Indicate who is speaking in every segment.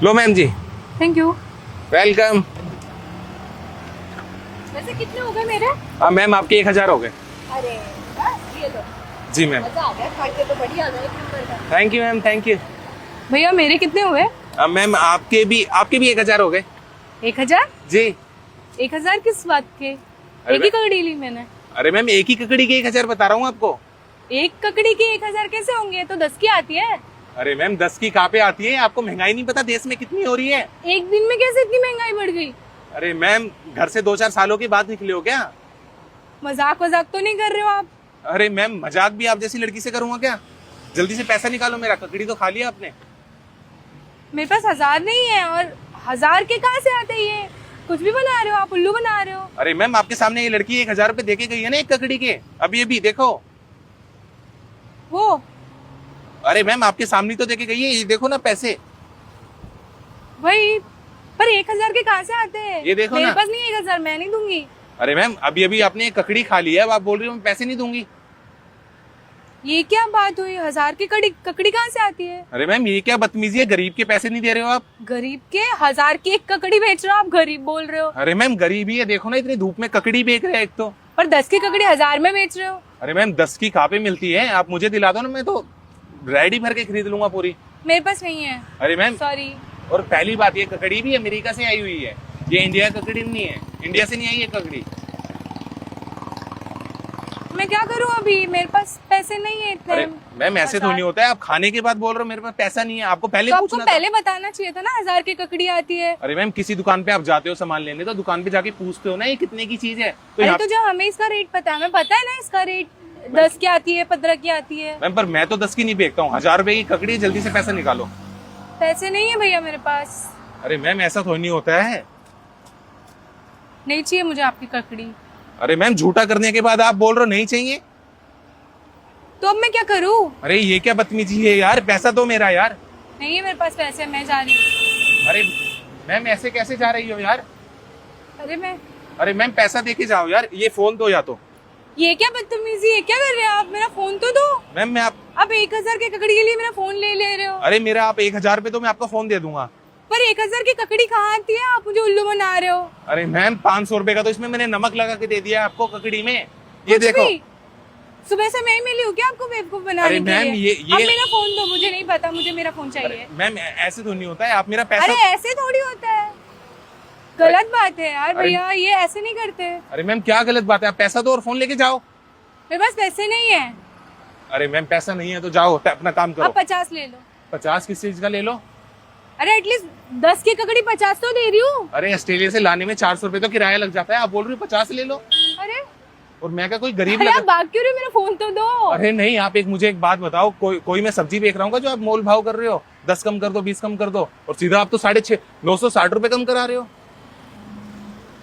Speaker 1: लो ma'am जी।
Speaker 2: Thank you.
Speaker 1: Welcome.
Speaker 2: वैसे कितने हो गए मेरे?
Speaker 1: मैम आपके 1000 हो गए।
Speaker 2: अरे बस ये लो।
Speaker 1: जी मैम।
Speaker 2: मजा आ गया, खा के तो बढ़िया था, एक नंबर का।
Speaker 1: Thank you ma'am, thank you.
Speaker 2: भैया मेरे कितने हुए?
Speaker 1: मैम आपके भी 1000 हो गए।
Speaker 2: 1000?
Speaker 1: जी।
Speaker 2: 1000 किस बात के?
Speaker 1: अरे
Speaker 2: एक ही ककड़ी ली मैंने।
Speaker 1: अरे मैम एक ही ककड़ी के 1000 बता रहा हूँ आपको।
Speaker 2: एक ककड़ी की 1000 कैसे होंगे? तो 10 की आती है।
Speaker 1: अरे मैम 10 की कहाँ पे आती है? आपको महंगाई नहीं पता देश में कितनी हो रही है?
Speaker 2: एक दिन में कैसे इतनी महंगाई बढ़ गई?
Speaker 1: अरे मैम घर से 2-4 सालों के बाद निकले हो क्या?
Speaker 2: मजाक वजाक तो नहीं कर रहे हो आप?
Speaker 1: अरे मैम मजाक भी आप जैसी लड़की से करूंगा क्या? जल्दी से पैसा निकालो, मेरा ककड़ी तो खा लिया आपने।
Speaker 2: मेरे पास 1000 नहीं है, और 1000 के कहाँ से आते ये? कुछ भी बना रहे हो आप, उल्लू बना रहे हो।
Speaker 1: अरे मैम आपके सामने ये लड़की 1000 रुपए देके गई है ना एक ककड़ी के, अभी देखो।
Speaker 2: वो
Speaker 1: अरे मैम आपके सामने तो देके गई है, ये देखो ना पैसे।
Speaker 2: भाई, पर 1000 के कहाँ से आते हैं?
Speaker 1: ये देखो
Speaker 2: मेरे
Speaker 1: ना।
Speaker 2: पास नहीं है 1000, मैं नहीं दूंगी।
Speaker 1: अरे मैम अभी आपने एक ककड़ी खा ली है, अब आप बोल रही हो मैं पैसे नहीं दूंगी।
Speaker 2: ये क्या बात हुई? 1000 की ककड़ी कहाँ से आती है?
Speaker 1: अरे मैम ये क्या बदतमीजी है, गरीब के पैसे नहीं दे रहे हो आप।
Speaker 2: गरीब के 1000 की एक ककड़ी बेच रहे हो आप, गरीब बोल रहे हो?
Speaker 1: अरे मैम गरीबी है, देखो ना इतनी धूप में ककड़ी बेच रहे हैं एक तो।
Speaker 2: पर 10 की ककड़ी 1000 में बेच रहे हो?
Speaker 1: अरे मैम 10 की कहाँ पे मिलती है? आप मुझे दिला दो ना, मैं तो रेडी भर के खरीद लूंगा पूरी।
Speaker 2: मेरे पास नहीं है।
Speaker 1: अरे मैम
Speaker 2: सॉरी।
Speaker 1: और पहली बात, ये ककड़ी भी अमेरिका से आई हुई है, ये इंडिया की ककड़ी नहीं है, इंडिया से नहीं आई ये ककड़ी।
Speaker 2: मैं क्या करूं अभी? मेरे पास पैसे नहीं है इतने।
Speaker 1: अरे मैम ऐसे तो
Speaker 2: 1000
Speaker 1: नहीं होता है, आप खाने के बाद बोल रहे हो मेरे पास पैसा नहीं है, आपको पहले
Speaker 2: तो आपको
Speaker 1: पूछना था।
Speaker 2: पहले बताना चाहिए था ना 1000 की ककड़ी आती है।
Speaker 1: अरे मैम किसी दुकान पे आप जाते हो सामान लेने, तो दुकान पे जाके पूछते हो ना ये कितने की चीज है, तो
Speaker 2: अरे
Speaker 1: यहाँ
Speaker 2: तो जब हमें इसका रेट पता है, हमें पता है ना इसका रेट 10 की आती है, 15 की आती है।
Speaker 1: मैम पर मैं तो 10 की नहीं बेचता हूँ, 1000 रुपए की ककड़ी है, जल्दी से पैसा निकालो।
Speaker 2: पैसे नहीं है भैया मेरे पास।
Speaker 1: अरे मैम ऐसा थोड़ी नहीं होता है।
Speaker 2: नहीं चाहिए मुझे आपकी ककड़ी।
Speaker 1: अरे मैम झूठा करने के बाद आप बोल रहे हो नहीं चाहिए।
Speaker 2: तो अब मैं क्या करूं?
Speaker 1: अरे ये क्या बदतमीजी है यार, पैसा तो मेरा यार।
Speaker 2: नहीं है मेरे पास पैसे, मैं जा रही हूँ।
Speaker 1: अरे मैम ऐसे कैसे जा रही हो यार?
Speaker 2: अरे
Speaker 1: मैम पैसा देके जाओ यार, ये फोन दो या तो।
Speaker 2: ये क्या बदतमीजी है? क्या कर रहे हो आप? मेरा फोन तो दो।
Speaker 1: मैम मैं आप
Speaker 2: 1000 की ककड़ी के लिए मेरा फोन ले रहे हो?
Speaker 1: अरे मेरा आप 1000 रुपए तो मैं आपका फोन दे दूंगा।
Speaker 2: पर 1000 की ककड़ी कहाँ आती है? आप मुझे उल्लू बना रहे हो।
Speaker 1: अरे मैम 500 रुपए का तो इसमें मैंने नमक लगा के दे दिया आपको ककड़ी में, ये
Speaker 2: कुछ
Speaker 1: देखो।
Speaker 2: भी? सुबह से मैं ही मिली हूँ क्या आपको बेवकूफ बनाने
Speaker 1: अरे
Speaker 2: के
Speaker 1: मैम
Speaker 2: लिए?
Speaker 1: ये
Speaker 2: अब मेरा फोन दो, मुझे नहीं पता, मुझे मेरा फोन चाहिए।
Speaker 1: मैम ऐसे तो नहीं होता है, आप मेरा पैसा।
Speaker 2: अरे ऐसे थोड़ी होता है, गलत बात है यार
Speaker 1: अरे-
Speaker 2: भैया, ये ऐसे नहीं करते।
Speaker 1: अरे मैम क्या गलत बात है, आप पैसा दो और फोन लेके जाओ।
Speaker 2: मेरे पास पैसे नहीं है।
Speaker 1: अरे मैम पैसा नहीं है तो जाओ अपना काम करो।
Speaker 2: आप 50 ले लो।
Speaker 1: 50 किस चीज का ले लो?
Speaker 2: अरे एटलीस्ट 10 की ककड़ी 50 तो दे रही हूँ।
Speaker 1: अरे ऑस्ट्रेलिया से लाने में 400 रुपए तो किराया लग जाता है, आप बोल रहे हो 50 ले लो।
Speaker 2: अरे
Speaker 1: और मैं क्या कोई गरीब
Speaker 2: अरे आप
Speaker 1: लगा?
Speaker 2: भाग क्यों रहे हो? मेरा फोन तो दो।
Speaker 1: अरे नहीं, आप मुझे एक बात बताओ, कोई मैं सब्जी बेच रहा हूँ जो आप मोल भाव कर रहे हो, 10 कम कर दो, 20 कम कर दो, और सीधा आप तो 960 रुपए कम करा रहे हो।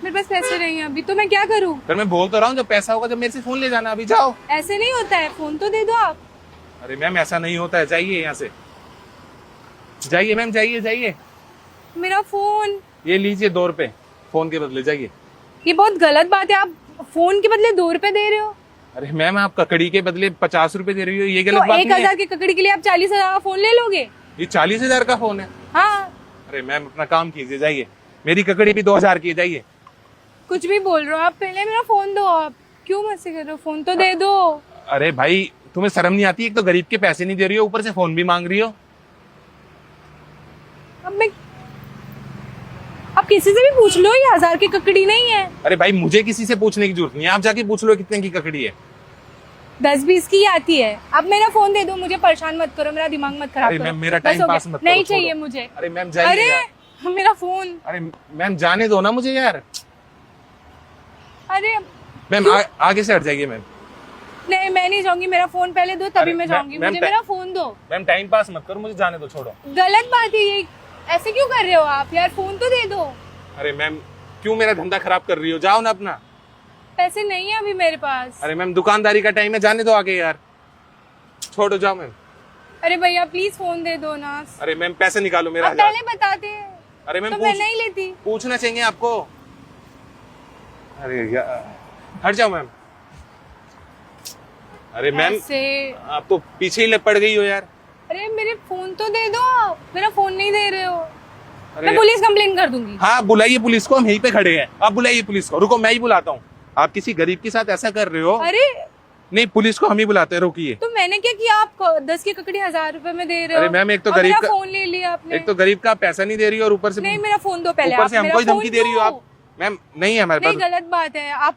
Speaker 2: मेरे पास पैसे नहीं है अभी, तो मैं क्या करूँ?
Speaker 1: फिर मैं बोल तो रहा हूँ जब पैसा होगा जब मेरे से फोन ले जाना, अभी जाओ।
Speaker 2: ऐसे नहीं होता है, फोन तो दे दो आप।
Speaker 1: अरे मैम ऐसा नहीं होता है, जाइए यहाँ से, जाइए मैम, जाइए।
Speaker 2: मेरा फोन।
Speaker 1: ये लीजिए 2 रुपए फोन के बदले, जाइए।
Speaker 2: ये बहुत गलत बात है, आप फोन के बदले 2 रुपए दे रहे हो।
Speaker 1: अरे मैम आप ककड़ी के बदले 50 रुपए दे रही हो, ये गलत
Speaker 2: तो
Speaker 1: बात नहीं
Speaker 2: 1000
Speaker 1: है।
Speaker 2: की ककड़ी के लिए आप 40,000 का फोन ले लोगे?
Speaker 1: ये 40,000 का फोन है।
Speaker 2: हाँ।
Speaker 1: अरे मैम अपना काम कीजिए, जाइए, मेरी ककड़ी भी 2000 की है, जाइए।
Speaker 2: कुछ भी बोल रहे हो आप, पहले मेरा फोन दो। आप क्यों मस्ती कर रहे हो? फोन तो दे दो।
Speaker 1: अरे भाई तुम्हें शर्म नहीं आती? एक तो गरीब के पैसे नहीं दे रही हो, ऊपर से फोन भी मांग रही हो।
Speaker 2: अब मैं, आप किसी से भी पूछ लो, ये 1000 की ककड़ी नहीं है।
Speaker 1: अरे भाई मुझे किसी से पूछने की जरूरत नहीं है, आप जाके पूछ लो कितने की ककड़ी है।
Speaker 2: 10-20 की आती है। अब मेरा फोन दे दो, मुझे परेशान मत करो, मेरा दिमाग मत खराब
Speaker 1: अरे
Speaker 2: करो।
Speaker 1: मैम मेरा
Speaker 2: बस
Speaker 1: टाइम
Speaker 2: हो
Speaker 1: पास
Speaker 2: गया।
Speaker 1: मत करो,
Speaker 2: नहीं
Speaker 1: छोड़ो।
Speaker 2: चाहिए मुझे।
Speaker 1: अरे मैम जाइए यार।
Speaker 2: अरे मेरा फोन।
Speaker 1: अरे मैम जाने दो ना मुझे यार।
Speaker 2: अरे
Speaker 1: मैम आगे से हट जाइए मैम।
Speaker 2: नहीं, मैं नहीं जाऊंगी, मेरा फोन पहले दो तभी
Speaker 1: अरे
Speaker 2: मैं जाऊंगी।
Speaker 1: मैम,
Speaker 2: मुझे मेरा फोन दो।
Speaker 1: मैम टाइम पास मत करो, मुझे जाने दो, छोड़ो।
Speaker 2: गलत बात है ये, ऐसे क्यों कर रहे हो आप यार? फोन तो दे दो।
Speaker 1: अरे मैम क्यों मेरा धंधा खराब कर रही हो, जाओ ना अपना।
Speaker 2: पैसे नहीं है अभी मेरे पास।
Speaker 1: अरे मैम दुकानदारी का टाइम है, जाने दो आगे यार, छोड़ो, जाओ मैम।
Speaker 2: अरे भैया प्लीज फोन दे दो ना।
Speaker 1: अरे मैम पैसे निकालो मेरा
Speaker 2: आप
Speaker 1: 1000।
Speaker 2: पहले बताते
Speaker 1: अरे मैम
Speaker 2: तो मैं नहीं लेती।
Speaker 1: पूछना चाहिए आपको। अरे यार हट जाओ मैम। अरे मैम
Speaker 2: ऐसे।
Speaker 1: आप तो पीछे ही पड़ गई हो यार।
Speaker 2: अरे मेरे फोन तो दे दो, मेरा फोन नहीं दे रहे हो। मैं पुलिस कंप्लेन कर दूंगी।
Speaker 1: हाँ बुलाइए पुलिस को, हम यहीं पे खड़े हैं, आप बुलाइए पुलिस को। रुको मैं ही बुलाता हूँ। आप किसी गरीब के साथ ऐसा कर रहे हो।
Speaker 2: अरे
Speaker 1: नहीं पुलिस को हम ही बुलाते हैं, रोकिए।
Speaker 2: तो मैंने क्या किया? आप 10 की ककड़ी 1000 रुपए में दे रहे हो।
Speaker 1: अरे मैम एक तो
Speaker 2: और
Speaker 1: गरीब
Speaker 2: मेरा
Speaker 1: का
Speaker 2: फोन ले लिया आपने।
Speaker 1: एक तो गरीब का पैसा नहीं दे रही हो और ऊपर से
Speaker 2: नहीं मेरा फोन दो पहले।
Speaker 1: ऊपर
Speaker 2: आप
Speaker 1: से हमको ही
Speaker 2: मेरा
Speaker 1: धमकी
Speaker 2: फोन
Speaker 1: दे रही हो
Speaker 2: दो।
Speaker 1: आप। मैम नहीं है हमारे
Speaker 2: नहीं
Speaker 1: पास।
Speaker 2: गलत बात है, आप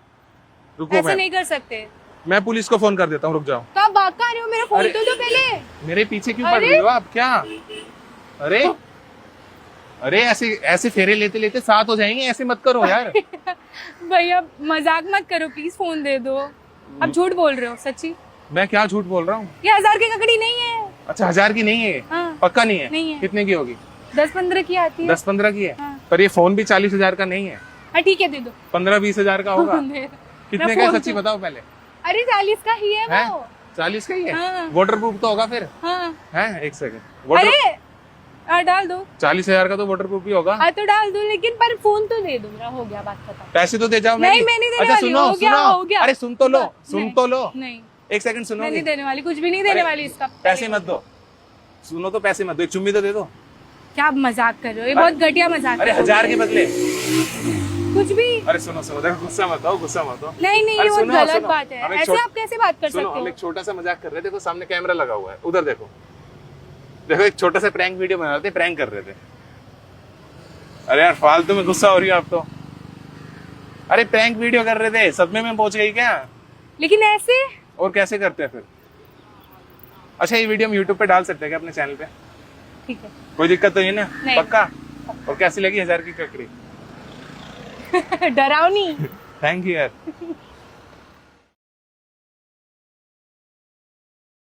Speaker 1: रुको
Speaker 2: ऐसे
Speaker 1: मैम,
Speaker 2: नहीं कर सकते।
Speaker 1: मैं पुलिस को फोन कर देता हूँ, रुक जाओ।
Speaker 2: तो आप भाग कहाँ रहे हो? मेरा फोन
Speaker 1: अरे,
Speaker 2: तो दो पहले।
Speaker 1: मेरे पीछे क्यों पड़
Speaker 2: अरे!
Speaker 1: रही हो आप? क्या? अरे अरे ऐसे फेरे लेते लेते साथ हो जाएंगे, ऐसे मत करो यार।
Speaker 2: भैया मजाक मत करो प्लीज, फोन दे दो। आप झूठ बोल रहे हो सच्ची?
Speaker 1: मैं क्या झूठ बोल रहा हूँ?
Speaker 2: ये 1000 की ककड़ी नहीं है।
Speaker 1: अच्छा 1000 की नहीं है?
Speaker 2: हाँ।
Speaker 1: पक्का नहीं है?
Speaker 2: नहीं है।
Speaker 1: कितने की होगी?
Speaker 2: 10-15 की आती है।
Speaker 1: 10-15 की है?
Speaker 2: हाँ।
Speaker 1: पर ये फोन भी 40,000 का नहीं है।
Speaker 2: हाँ ठीक है दे दो।
Speaker 1: 15-20 हजार का होगा।
Speaker 2: दे दो।
Speaker 1: कितने
Speaker 2: मैं
Speaker 1: का है
Speaker 2: फोन
Speaker 1: सच्ची
Speaker 2: तो-
Speaker 1: बताओ पहले।
Speaker 2: अरे 40 का ही है
Speaker 1: हैं?
Speaker 2: वो।
Speaker 1: 40 का ही है?
Speaker 2: हाँ।
Speaker 1: वाटर प्रूफ तो होगा फिर?
Speaker 2: हाँ।
Speaker 1: है एक सेकंड।
Speaker 2: अरे डाल दो।
Speaker 1: 40,000 का तो वाटर प्रूफ भी होगा।
Speaker 2: हाँ तो डाल दो, लेकिन पर फोन तो दे दो। मेरा हो गया, बात खत्म।
Speaker 1: पैसे तो दे जाओ।
Speaker 2: नहीं, मैं नहीं देने
Speaker 1: अच्छा
Speaker 2: वाली,
Speaker 1: सुनो
Speaker 2: हो गया,
Speaker 1: सुनो।
Speaker 2: हो गया।
Speaker 1: अरे सुन तो लो, सुन
Speaker 2: नहीं,
Speaker 1: तो लो।
Speaker 2: नहीं
Speaker 1: एक सेकंड सुनो।
Speaker 2: मैं नहीं देने वाली, कुछ भी नहीं देने
Speaker 1: अरे,
Speaker 2: वाली इसका।
Speaker 1: पैसे मत दो। सुनो तो पैसे मत दो, एक चुम्मी तो दे दो।
Speaker 2: क्या आप मजाक कर रहे हो? ये बहुत घटिया मजाक
Speaker 1: अरे
Speaker 2: कर रहे हो।
Speaker 1: 1000 के बदले।
Speaker 2: कुछ भी
Speaker 1: अरे सुनो सुनो, देखो गुस्सा मत हो, गुस्सा मत हो।
Speaker 2: नहीं नहीं,
Speaker 1: अरे
Speaker 2: ये बहुत
Speaker 1: सुनो,
Speaker 2: गलत
Speaker 1: सुनो।
Speaker 2: बात है।
Speaker 1: हम एक
Speaker 2: ऐसे आप कैसे बात कर
Speaker 1: सुनो
Speaker 2: सकते
Speaker 1: हम
Speaker 2: हो?
Speaker 1: एक छोटा सा मजाक कर रहे थे, देखो सामने कैमरा लगा हुआ है, उधर देखो। देखो एक छोटा सा प्रैंक वीडियो बना रहे थे, प्रैंक कर रहे थे। अरे यार फालतू में गुस्सा हो रही हो आप तो। अरे प्रैंक वीडियो कर रहे थे, सदमे में पहुंच गई क्या?
Speaker 2: लेकिन ऐसे
Speaker 1: और कैसे करते हैं फिर? अच्छा ये वीडियो हम यूट्यूब पे डाल सकते हैं क्या अपने चैनल पे?
Speaker 2: ठीक है।
Speaker 1: कोई दिक्कत तो नहीं ना?
Speaker 2: नहीं।
Speaker 1: पक्का? और कैसी लगी 1000 की ककड़ी?
Speaker 2: डरावनी।
Speaker 1: थैंक यू यार।